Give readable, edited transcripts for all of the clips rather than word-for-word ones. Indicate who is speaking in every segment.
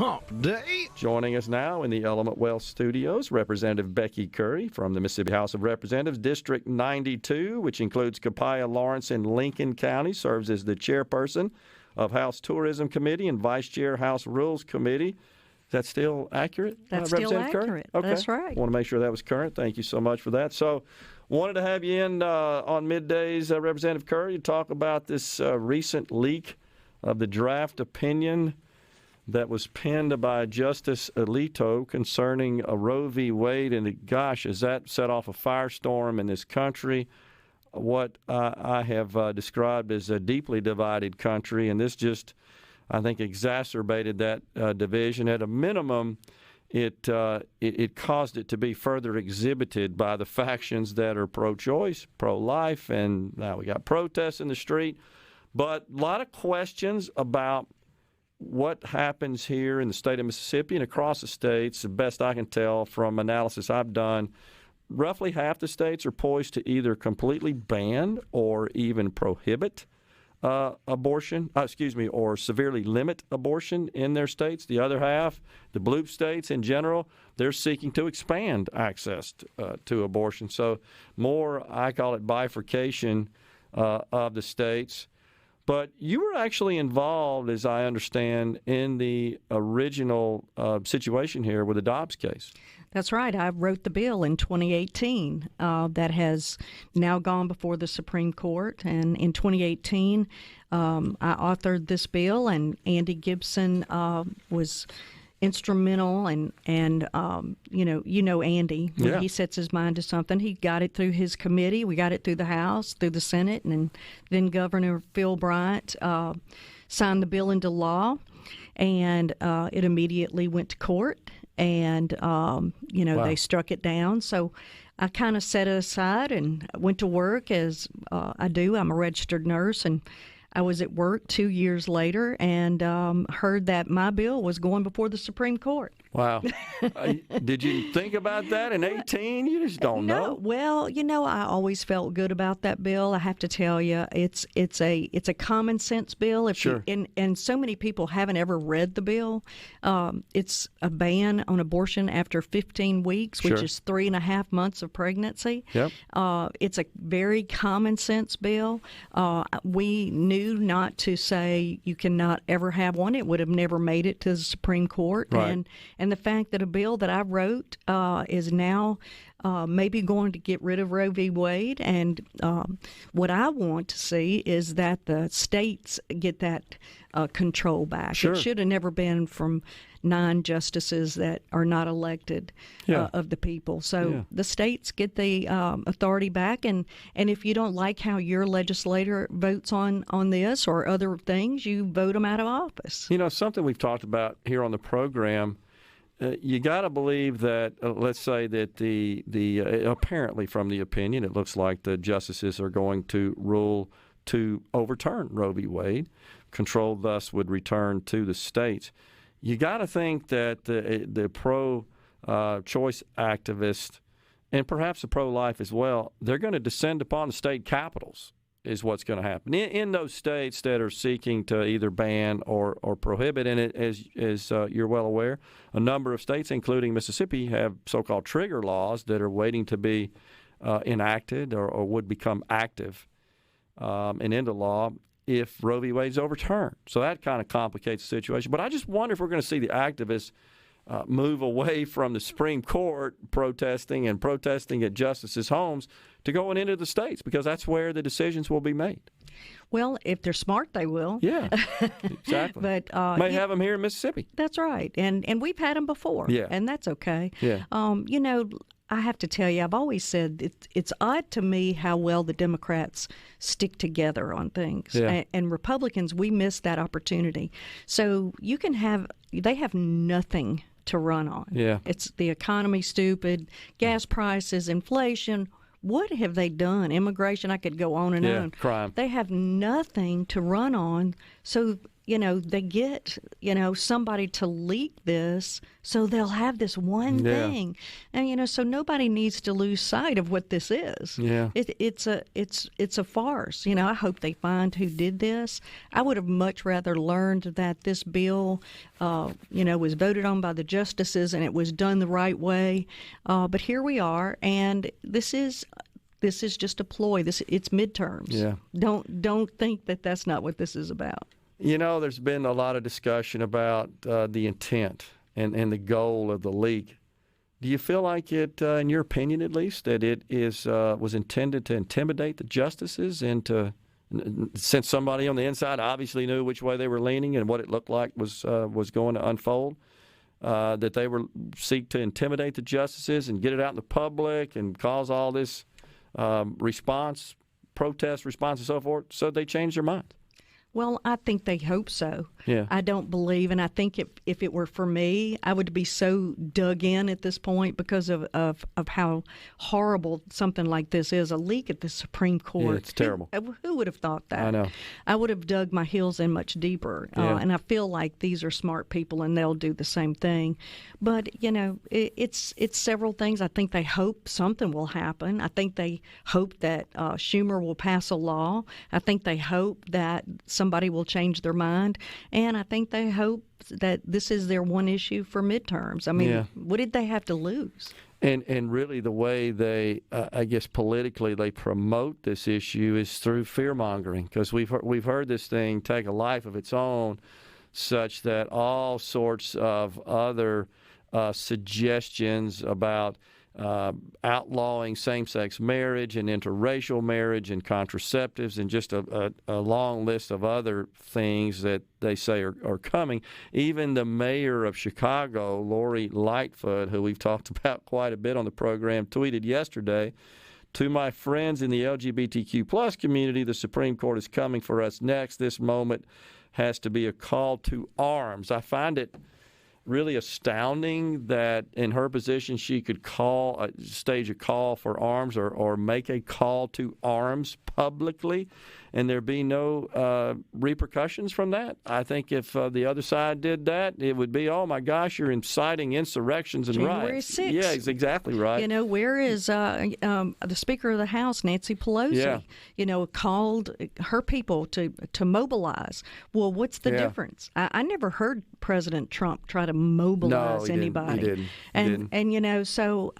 Speaker 1: Hump Day.
Speaker 2: Joining us now in the Element Wealth Studios, Representative Becky Currie from the Mississippi House of Representatives, District 92, which includes Copiah, Lawrence, and Lincoln County, serves as the chairperson of House Tourism Committee and Vice Chair House Rules Committee. Is that still accurate?
Speaker 3: That's still accurate.
Speaker 2: Okay.
Speaker 3: That's right.
Speaker 2: I want to make sure that was current. Thank you so much for that. So wanted to have you in on middays, Representative Currie, to talk about this recent leak of the draft opinion that was penned by Justice Alito concerning Roe v. Wade. And gosh, has that set off a firestorm in this country? What I have described as a deeply divided country, and this just, I think, exacerbated that division. At a minimum, it caused it to be further exhibited by the factions that are pro-choice, pro-life, and now we got protests in the street. But a lot of questions about what happens here in the state of Mississippi and across the states. The best I can tell from analysis I've done, roughly half the states are poised to either completely ban or even prohibit abortion, or severely limit abortion in their states. The other half, the blue states in general, they're seeking to expand access to abortion. So more, I call it bifurcation of the states. But you were actually involved, as I understand, in the original situation here with the Dobbs case.
Speaker 3: That's right. I wrote the bill in 2018 that has now gone before the Supreme Court. And in 2018, I authored this bill, and Andy Gibson was instrumental. And you know Andy, when he sets his mind to something, he got it through his committee. We got it through the House, through the Senate, and then Governor Phil Bryant signed the bill into law, and it immediately went to court. And, wow. They struck it down. So I kind of set it aside and went to work as I do. I'm a registered nurse, and I was at work 2 years later and heard that my bill was going before the Supreme Court. Wow.
Speaker 2: Did you think about that in 18? You just don't know.
Speaker 3: Well, I always felt good about that bill. I have to tell you, it's a common sense bill.
Speaker 2: Sure.
Speaker 3: And so many people haven't ever read the bill. It's a ban on abortion after 15 weeks, which is 3.5 months of pregnancy.
Speaker 2: Yep.
Speaker 3: It's a very common sense bill. We knew not to say you cannot ever have one. It would have never made it to the Supreme Court.
Speaker 2: Right.
Speaker 3: And the fact that a bill that I wrote is now maybe going to get rid of Roe v. Wade. And what I want to see is that the states get that control back.
Speaker 2: Sure.
Speaker 3: It should have never been from 9 justices that are not elected of the people. So the states get the authority back. And if you don't like how your legislator votes on this or other things, you vote them out of office.
Speaker 2: Something we've talked about here on the program, you got to believe that, let's say that the apparently from the opinion, it looks like the justices are going to rule to overturn Roe v. Wade. Control thus would return to the states. You got to think that the pro-choice activists and perhaps the pro-life as well, they're going to descend upon the state capitals is what's going to happen in those states that are seeking to either ban or prohibit. And as you're well aware, a number of states, including Mississippi, have so-called trigger laws that are waiting to be enacted or would become active and into law if Roe v. Wade's overturned. So that kind of complicates the situation. But I just wonder if we're going to see the activists move away from the Supreme Court protesting at justices' homes to going into the states, because that's where the decisions will be made.
Speaker 3: Well, if they're smart, they will.
Speaker 2: Yeah, exactly.
Speaker 3: But
Speaker 2: may have them here in Mississippi.
Speaker 3: That's right, and we've had them before.
Speaker 2: Yeah,
Speaker 3: and that's okay.
Speaker 2: Yeah.
Speaker 3: I have to tell you, I've always said it's odd to me how well the Democrats stick together on things.
Speaker 2: Yeah.
Speaker 3: And Republicans, we miss that opportunity. So they have nothing to run on.
Speaker 2: Yeah.
Speaker 3: It's the economy, stupid, gas prices, inflation. What have they done? Immigration, I could go on and on.
Speaker 2: Crime.
Speaker 3: They have nothing to run on So, they get, somebody to leak this so they'll have this one thing. And, so nobody needs to lose sight of what this is.
Speaker 2: Yeah.
Speaker 3: It's a farce. I hope they find who did this. I would have much rather learned that this bill, was voted on by the justices and it was done the right way. But here we are, and this is just a ploy. It's midterms.
Speaker 2: Yeah.
Speaker 3: Don't think that that's not what this is about.
Speaker 2: There's been a lot of discussion about the intent and the goal of the leak. Do you feel like it, in your opinion at least, that it was intended to intimidate the justices and since somebody on the inside obviously knew which way they were leaning and what it looked like was going to unfold, that they were seek to intimidate the justices and get it out in the public and cause all this protest response and so forth, so they changed their minds?
Speaker 3: Well, I think they hope so.
Speaker 2: Yeah.
Speaker 3: I don't believe, and I think if it were for me, I would be so dug in at this point because of how horrible something like this is. A leak at the Supreme Court.
Speaker 2: Yeah, it's terrible.
Speaker 3: Who would have thought that?
Speaker 2: I know.
Speaker 3: I would have dug my heels in much deeper.
Speaker 2: Yeah.
Speaker 3: And I feel like these are smart people and they'll do the same thing. But, it's several things. I think they hope something will happen. I think they hope that Schumer will pass a law. I think they hope that somebody will change their mind. And I think they hope that this is their one issue for midterms. I mean, what did they have to lose?
Speaker 2: And really the way they, I guess politically, they promote this issue is through fear-mongering, because we've heard this thing take a life of its own, such that all sorts of other suggestions about outlawing same-sex marriage and interracial marriage and contraceptives and just a long list of other things that they say are coming. Even the mayor of Chicago, Lori Lightfoot, who we've talked about quite a bit on the program, tweeted yesterday, "To my friends in the LGBTQ plus community, the Supreme Court is coming for us next. This moment has to be a call to arms." I find it really astounding that in her position she could stage a call for arms or make a call to arms publicly and there be no repercussions from that. I think if the other side did that, it would be, oh my gosh, you're inciting insurrections and
Speaker 3: January
Speaker 2: riots.
Speaker 3: 6th.
Speaker 2: Yeah, it's exactly right.
Speaker 3: Where is the Speaker of the House, Nancy Pelosi?
Speaker 2: Yeah.
Speaker 3: Called her people to mobilize. Well, what's the difference? I never heard President Trump try to mobilize anybody.
Speaker 2: He didn't.
Speaker 3: And so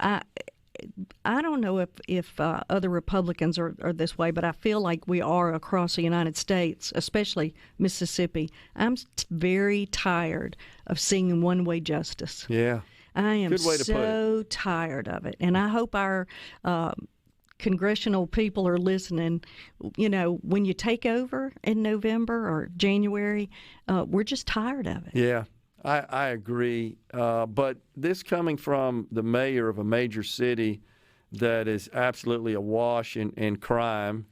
Speaker 3: I don't know if other Republicans are this way, but I feel like we are across the United States, especially Mississippi. I'm very tired of seeing one-way justice.
Speaker 2: Yeah.
Speaker 3: I am
Speaker 2: Good way to put
Speaker 3: so tired of it. And I hope our congressional people are listening. When you take over in November or January, we're just tired of it.
Speaker 2: Yeah. I agree, but this coming from the mayor of a major city that is absolutely awash in crime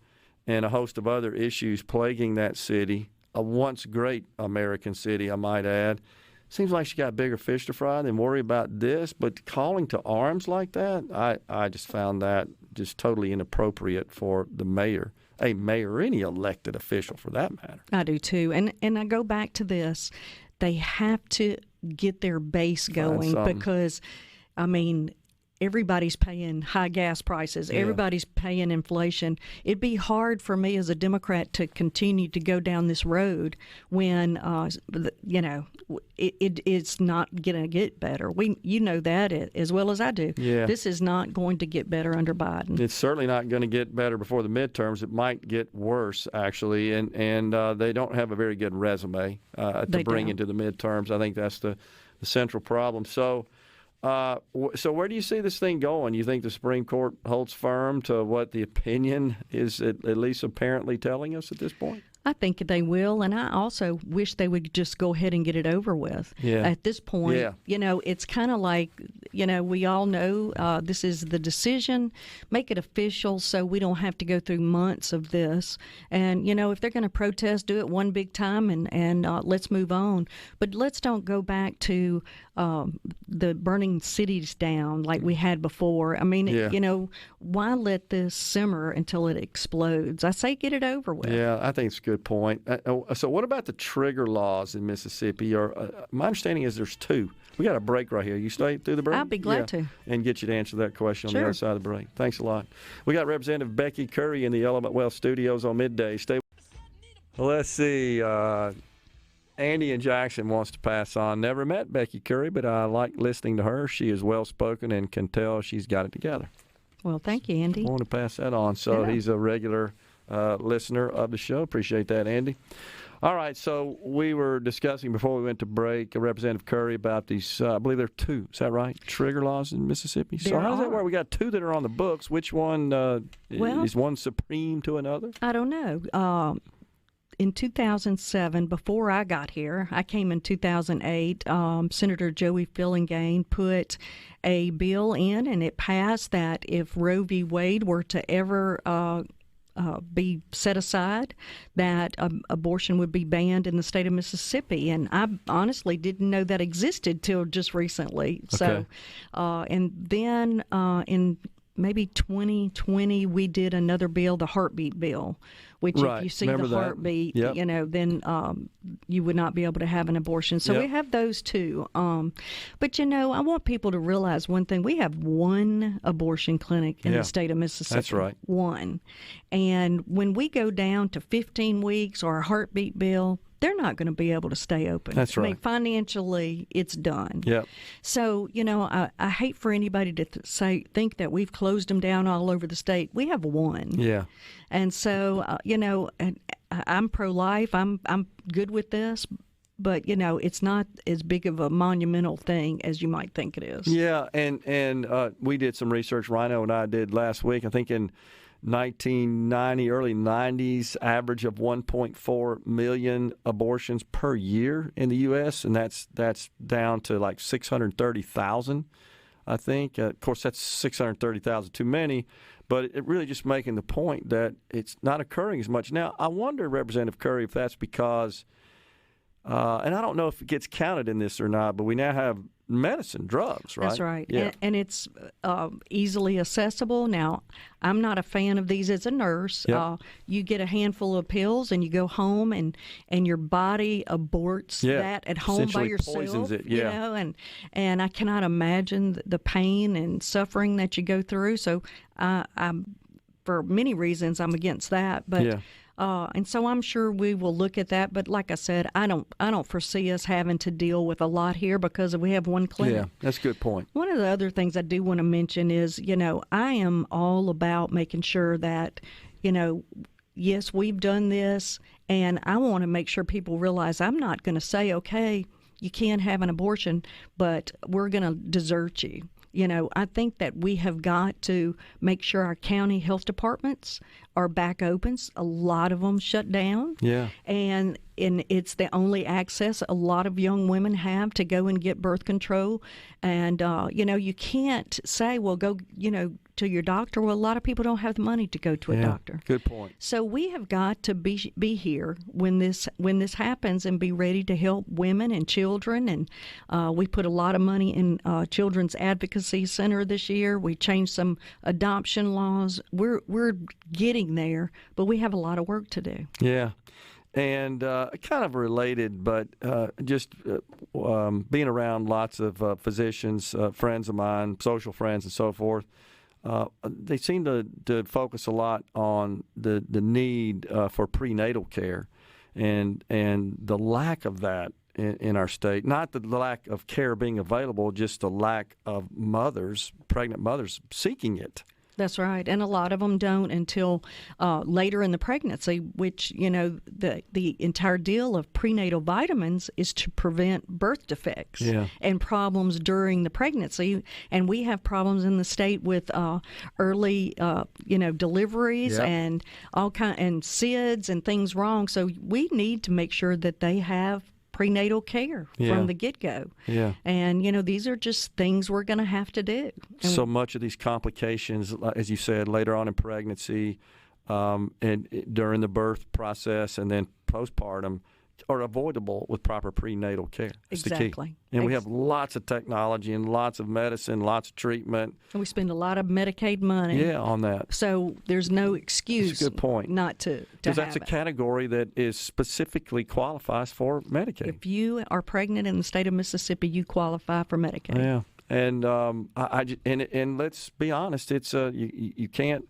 Speaker 2: and a host of other issues plaguing that city, a once great American city, I might add, seems like she got bigger fish to fry than worry about this. But calling to arms like that, I just found that just totally inappropriate for the mayor, a mayor or any elected official for that matter.
Speaker 3: I do too, and I go back to this. They have to get their base going because, everybody's paying high gas prices. Yeah. Everybody's paying inflation. It'd be hard for me as a Democrat to continue to go down this road when, it's not going to get better. You know that as well as I do.
Speaker 2: Yeah.
Speaker 3: This is not going to get better under Biden.
Speaker 2: It's certainly not going to get better before the midterms. It might get worse, actually, and they don't have a very good resume to bring into the midterms. I think that's the central problem. So where do you see this thing going? You think the Supreme Court holds firm to what the opinion is at least apparently telling us at this point?
Speaker 3: I think they will, and I also wish they would just go ahead and get it over with.
Speaker 2: Yeah.
Speaker 3: At this point, it's kind of like we all know this is the decision. Make it official so we don't have to go through months of this. And, if they're going to protest, do it one big time and let's move on. But let's don't go back to the burning cities down like we had before. I mean, why let this simmer until it explodes? I say get it over with.
Speaker 2: Yeah, I think it's a good point. So what about the trigger laws in Mississippi? Or my understanding is there's two. We got a break right here. You stay through the break?
Speaker 3: I'll be glad to.
Speaker 2: And get you to answer that question on
Speaker 3: Sure.
Speaker 2: the other side of the break. Thanks a lot. We got Representative Becky Currie in the Element Wealth Studios on midday. Stay. Well, let's see. Andy in Jackson wants to pass on. Never met Becky Currie, but I like listening to her. She is well-spoken and can tell she's got it together.
Speaker 3: Well, thank you, Andy.
Speaker 2: I want to pass that on. So he's a regular listener of the show. Appreciate that, Andy. All right, so we were discussing before we went to break, Representative Currie, about these, I believe there are two, is that right, trigger laws in Mississippi? So how does that work? We got two that are on the books. Which one, is one supreme to another?
Speaker 3: I don't know. In 2007, before I got here, I came in 2008, Senator Joey Fillingane put a bill in, and it passed that if Roe v. Wade were to ever be set aside, that abortion would be banned in the state of Mississippi. And I honestly didn't know that existed till just recently.
Speaker 2: Okay.
Speaker 3: So, and then in maybe 2020, we did another bill, the heartbeat bill, which if you see
Speaker 2: Remember
Speaker 3: the
Speaker 2: that.
Speaker 3: heartbeat,
Speaker 2: Yep.
Speaker 3: then you would not be able to have an abortion. So
Speaker 2: Yep.
Speaker 3: we have those two. But, I want people to realize one thing. We have one abortion clinic in the state of Mississippi.
Speaker 2: That's right.
Speaker 3: One. And when we go down to 15 weeks or a heartbeat bill, they're not going to be able to stay open.
Speaker 2: That's right.
Speaker 3: I mean, financially, it's done.
Speaker 2: Yep.
Speaker 3: So, I hate for anybody to think that we've closed them down all over the state. We have one.
Speaker 2: Yeah.
Speaker 3: And so, and I'm pro-life. I'm good with this. But, it's not as big of a monumental thing as you might think it is.
Speaker 2: Yeah, and we did some research, Rhino and I did last week, I think in 1990, early 90s, average of 1.4 million abortions per year in the U.S., and that's down to like 630,000, I think. Of course, that's 630,000 too many, but it really just making the point that it's not occurring as much. Now, I wonder, Representative Currie, if that's because, and I don't know if it gets counted in this or not, but we now have medicine, drugs, right?
Speaker 3: That's right.
Speaker 2: Yeah.
Speaker 3: And it's easily accessible. Now, I'm not a fan of these as a nurse.
Speaker 2: Yep.
Speaker 3: You get a handful of pills and you go home and your body aborts that at home by
Speaker 2: Essentially
Speaker 3: yourself.
Speaker 2: poisons it, yeah.
Speaker 3: And I cannot imagine the pain and suffering that you go through. So I'm, for many reasons, I'm against that. But
Speaker 2: Yeah.
Speaker 3: and so I'm sure we will look at that. But like I said, I don't foresee us having to deal with a lot here because we have one clinic.
Speaker 2: Yeah, that's a good point.
Speaker 3: One of the other things I do want to mention is, I am all about making sure that, yes, we've done this, and I want to make sure people realize I'm not going to say, okay, you can't have an abortion, but we're going to desert you. I think that we have got to make sure our county health departments are back open. A lot of them shut down.
Speaker 2: Yeah.
Speaker 3: And it's the only access a lot of young women have to go and get birth control. And, you can't say, well, go, to your doctor. Well, a lot of people don't have the money to go to a doctor.
Speaker 2: Good point.
Speaker 3: So we have got to be here when this happens and be ready to help women and children. And we put a lot of money in Children's Advocacy Center this year. We changed some adoption laws. We're getting there, but we have a lot of work to do.
Speaker 2: Yeah. And kind of related, but just being around lots of physicians, friends of mine, social friends and so forth, they seem to focus a lot on the need for prenatal care and the lack of that in our state. Not the lack of care being available, just the lack of pregnant mothers seeking it.
Speaker 3: That's right. And a lot of them don't until later in the pregnancy, which, the entire deal of prenatal vitamins is to prevent birth defects and problems during the pregnancy. And we have problems in the state with early, deliveries and all and SIDS and things wrong. So we need to make sure that they have prenatal care from the get-go.
Speaker 2: Yeah.
Speaker 3: And, these are just things we're going to have to do. And
Speaker 2: so much of these complications, as you said, later on in pregnancy and during the birth process and then postpartum, are avoidable with proper prenatal care. That's
Speaker 3: exactly.
Speaker 2: the key. And we have lots of technology and lots of medicine, lots of treatment.
Speaker 3: And we spend a lot of Medicaid money.
Speaker 2: On that.
Speaker 3: So there's no excuse.
Speaker 2: That's a good point.
Speaker 3: Not to
Speaker 2: Because
Speaker 3: have
Speaker 2: that's a
Speaker 3: it.
Speaker 2: category that is specifically qualifies for Medicaid.
Speaker 3: If you are pregnant in the state of Mississippi, you qualify for Medicaid.
Speaker 2: Yeah. And and let's be honest, it's you can't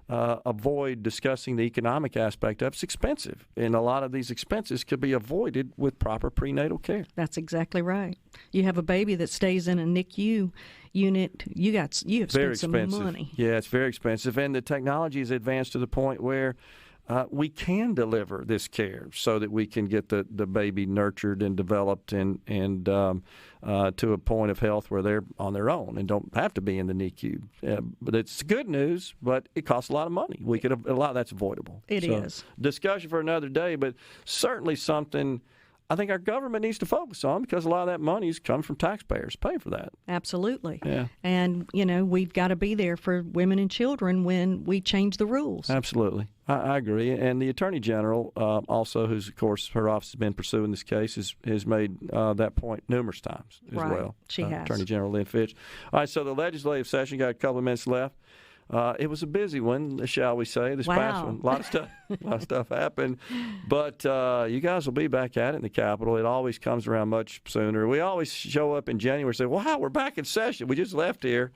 Speaker 2: avoid discussing the economic aspect of it. It's expensive, and a lot of these expenses could be avoided with proper prenatal care.
Speaker 3: That's exactly right. You have a baby that stays in a NICU unit, you have
Speaker 2: Very
Speaker 3: spent some
Speaker 2: expensive.
Speaker 3: money.
Speaker 2: Yeah, it's very expensive, and the technology is advanced to the point where we can deliver this care so that we can get the baby nurtured and developed and to a point of health where they're on their own and don't have to be in the NICU. But it's good news, but it costs a lot of money. A lot of that's avoidable.
Speaker 3: It is.
Speaker 2: Discussion for another day, but certainly something I think our government needs to focus on because a lot of that money is coming from taxpayers. Pay for that.
Speaker 3: Absolutely.
Speaker 2: Yeah.
Speaker 3: And, we've got to be there for women and children when we change the rules.
Speaker 2: Absolutely. I agree. And the Attorney General also, who's, of course, her office has been pursuing this case, has made that point numerous times as well.
Speaker 3: She has.
Speaker 2: Attorney General Lynn Fitch. All right, so the legislative session, got a couple of minutes left. It was a busy one, shall we say, this past one. A lot of stuff happened. But you guys will be back at it in the Capitol. It always comes around much sooner. We always show up in January and say, wow, we're back in session. We just left here.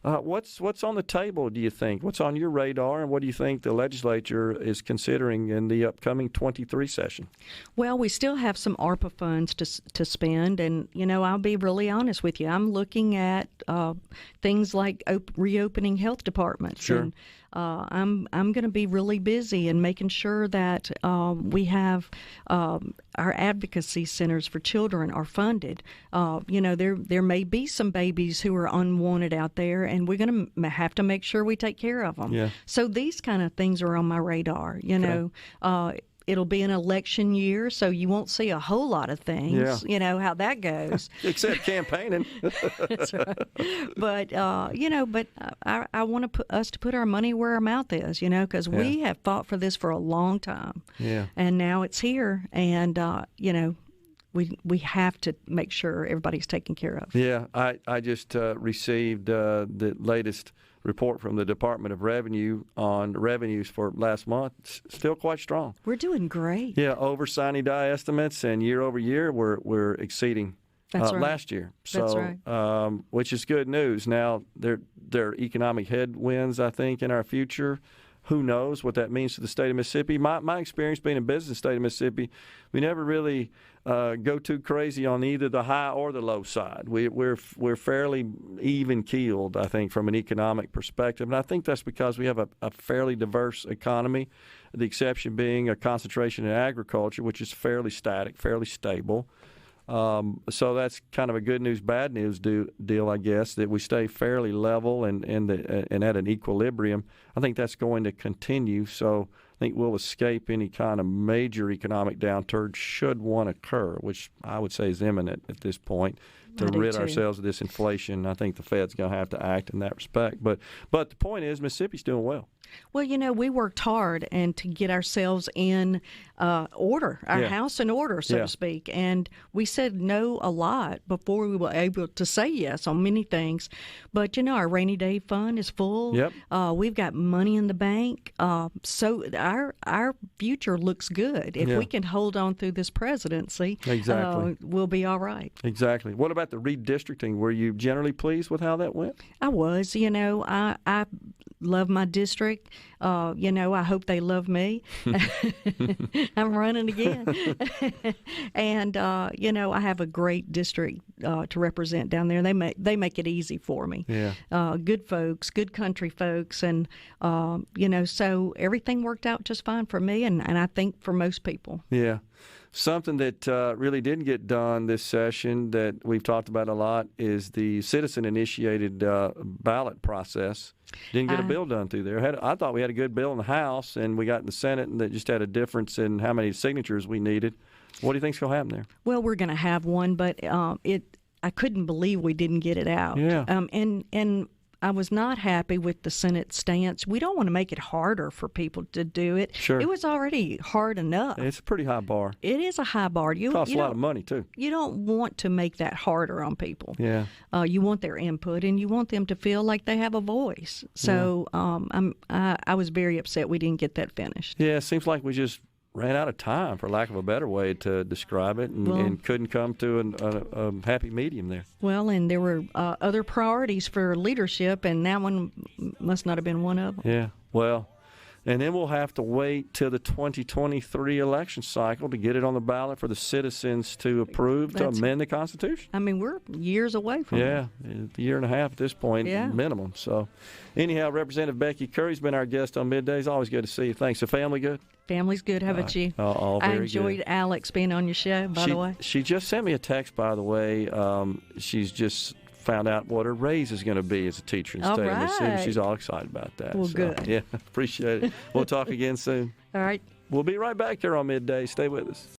Speaker 2: What's on the table, do you think? What's on your radar, and what do you think the legislature is considering in the upcoming 23 session?
Speaker 3: Well, we still have some ARPA funds to spend, and, I'll be really honest with you. I'm looking at things like reopening health departments.
Speaker 2: Sure.
Speaker 3: And, I'm going to be really busy in making sure that we have our advocacy centers for children are funded. There may be some babies who are unwanted out there, and we're going to have to make sure we take care of them.
Speaker 2: Yeah.
Speaker 3: So these kind of things are on my radar. It'll be an election year, so you won't see a whole lot of things.
Speaker 2: Yeah.
Speaker 3: You know how that goes.
Speaker 2: Except campaigning.
Speaker 3: That's right. But I want us to put our money where our mouth is, because we have fought for this for a long time.
Speaker 2: Yeah.
Speaker 3: And now it's here, and we have to make sure everybody's taken care of.
Speaker 2: Yeah, I just received the latest report from the Department of Revenue on revenues for last month. It's still quite strong.
Speaker 3: We're doing great.
Speaker 2: Yeah, over sine die estimates, and year over year we're exceeding
Speaker 3: That's right.
Speaker 2: last year. So,
Speaker 3: That's right.
Speaker 2: Which is good news. Now there are economic headwinds, I think, in our future. Who knows what that means to the state of Mississippi? My experience being in business in the state of Mississippi, we never really go too crazy on either the high or the low side. We're fairly even keeled, I think, from an economic perspective, and I think that's because we have a fairly diverse economy. The exception being a concentration in agriculture, which is fairly static, fairly stable. So that's kind of a good news, bad news deal, I guess, that we stay fairly level and at an equilibrium. I think that's going to continue. So I think we'll escape any kind of major economic downturn should one occur, which I would say is imminent at this point. To rid ourselves of this inflation, I think the Fed's going to have to act in that respect. But the point is, Mississippi's doing well.
Speaker 3: Well, we worked hard and to get ourselves in order, our house in order, so to speak. And we said no a lot before we were able to say yes on many things. But, our rainy day fund is full.
Speaker 2: Yep.
Speaker 3: We've got money in the bank. So our future looks good. If we can hold on through this presidency,
Speaker 2: exactly.
Speaker 3: We'll be all right.
Speaker 2: Exactly. What about the redistricting? Were you generally pleased with how that went?
Speaker 3: I was. I love my district. I hope they love me. I'm running again. And, I have a great district to represent down there. They make it easy for me.
Speaker 2: Yeah.
Speaker 3: Good folks, good country folks. And, so everything worked out just fine for me and I think for most people.
Speaker 2: Yeah. Something that really didn't get done this session that we've talked about a lot is the citizen-initiated ballot process. Didn't get a bill done through there. I thought we had a good bill in the House, and we got in the Senate, and that just had a difference in how many signatures we needed. What do you think's going to happen there?
Speaker 3: Well, we're going to have one, but I couldn't believe we didn't get it out.
Speaker 2: Yeah.
Speaker 3: And I was not happy with the Senate stance. We don't want to make it harder for people to do it.
Speaker 2: Sure.
Speaker 3: It was already hard enough.
Speaker 2: It's a pretty high bar.
Speaker 3: It is a high bar.
Speaker 2: It costs a lot of money, too.
Speaker 3: You don't want to make that harder on people.
Speaker 2: Yeah.
Speaker 3: You want their input, and you want them to feel like they have a voice. So I was very upset we didn't get that finished.
Speaker 2: Yeah, it seems like we just ran out of time, for lack of a better way to describe it, and couldn't come to a happy medium there.
Speaker 3: Well, and there were other priorities for leadership, and that one must not have been one of them.
Speaker 2: Yeah, well, and then we'll have to wait till the 2023 election cycle to get it on the ballot for the citizens to approve to amend the Constitution.
Speaker 3: I mean, we're years away from it.
Speaker 2: Yeah, a year and a half at this point, minimum. So, anyhow, Representative Becky Currie's been our guest on Middays. Always good to see you. Thanks. The family good?
Speaker 3: Family's good. How about you?
Speaker 2: All very
Speaker 3: I enjoyed
Speaker 2: good.
Speaker 3: Alex being on your show, by the way.
Speaker 2: She just sent me a text, by the way. She's just found out what her raise is going to be as a teacher in the state of Mississippi. She's all excited about that.
Speaker 3: Well,
Speaker 2: so,
Speaker 3: good.
Speaker 2: Yeah, appreciate it. We'll talk again soon.
Speaker 3: All right.
Speaker 2: We'll be right back here on Midday. Stay with us.